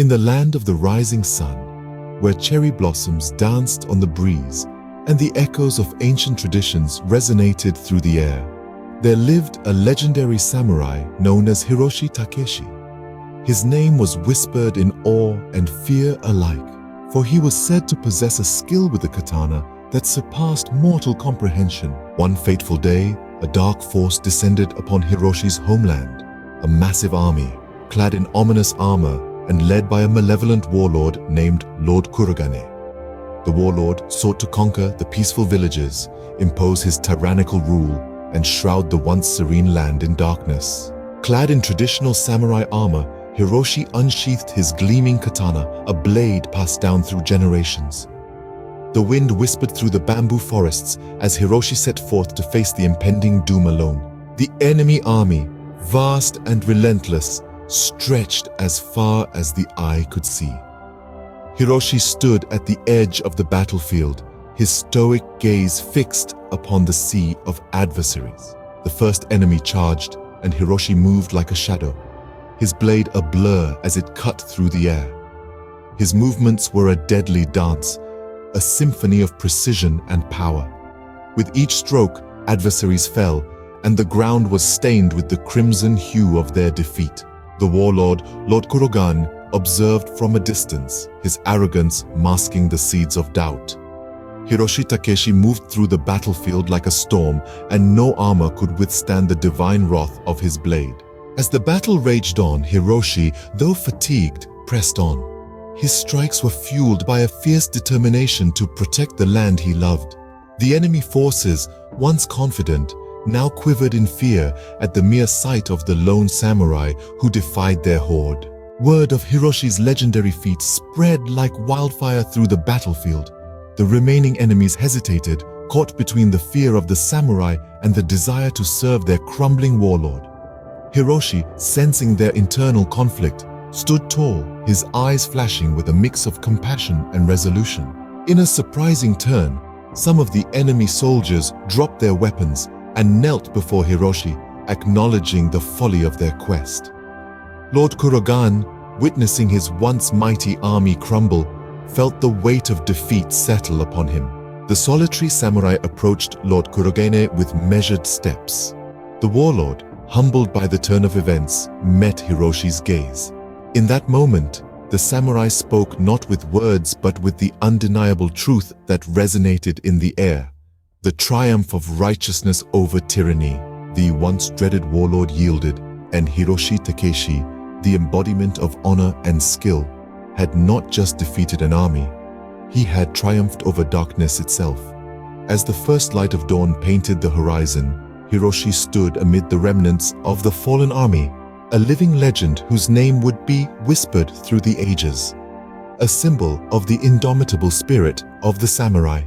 In the land of the rising sun, where cherry blossoms danced on the breeze and the echoes of ancient traditions resonated through the air, there lived a legendary samurai known as Hiroshi Takeshi. His name was whispered in awe and fear alike, for he was said to possess a skill with the katana that surpassed mortal comprehension. One fateful day, a dark force descended upon Hiroshi's homeland, a massive army, clad in ominous armor and led by a malevolent warlord named Lord Kurogane. The warlord sought to conquer the peaceful villages, impose his tyrannical rule, and shroud the once serene land in darkness. Clad in traditional samurai armor, Hiroshi unsheathed his gleaming katana, a blade passed down through generations. The wind whispered through the bamboo forests as Hiroshi set forth to face the impending doom alone. The enemy army, vast and relentless, stretched as far as the eye could see. Hiroshi stood at the edge of the battlefield, his stoic gaze fixed upon the sea of adversaries. The first enemy charged, and Hiroshi moved like a shadow, his blade a blur as it cut through the air. His movements were a deadly dance, a symphony of precision and power. With each stroke, adversaries fell, and the ground was stained with the crimson hue of their defeat. The warlord, Lord Kurogane, observed from a distance, his arrogance masking the seeds of doubt. Hiroshi Takeshi moved through the battlefield like a storm, and no armor could withstand the divine wrath of his blade. As the battle raged on, Hiroshi, though fatigued, pressed on. His strikes were fueled by a fierce determination to protect the land he loved. The enemy forces, once confident, now quivered in fear at the mere sight of the lone samurai who defied their horde. Word of Hiroshi's legendary feat spread like wildfire through the battlefield. The remaining enemies hesitated, caught between the fear of the samurai and the desire to serve their crumbling warlord. Hiroshi, sensing their internal conflict, stood tall, his eyes flashing with a mix of compassion and resolution. In a surprising turn, some of the enemy soldiers dropped their weapons and knelt before Hiroshi, acknowledging the folly of their quest. Lord Kurogane, witnessing his once mighty army crumble, felt the weight of defeat settle upon him. The solitary samurai approached Lord Kurogane with measured steps. The warlord, humbled by the turn of events, met Hiroshi's gaze. In that moment, the samurai spoke not with words but with the undeniable truth that resonated in the air. The triumph of righteousness over tyranny. The once dreaded warlord yielded, and Hiroshi Takeshi, the embodiment of honor and skill, had not just defeated an army, he had triumphed over darkness itself. As the first light of dawn painted the horizon, Hiroshi stood amid the remnants of the fallen army, a living legend whose name would be whispered through the ages, a symbol of the indomitable spirit of the samurai.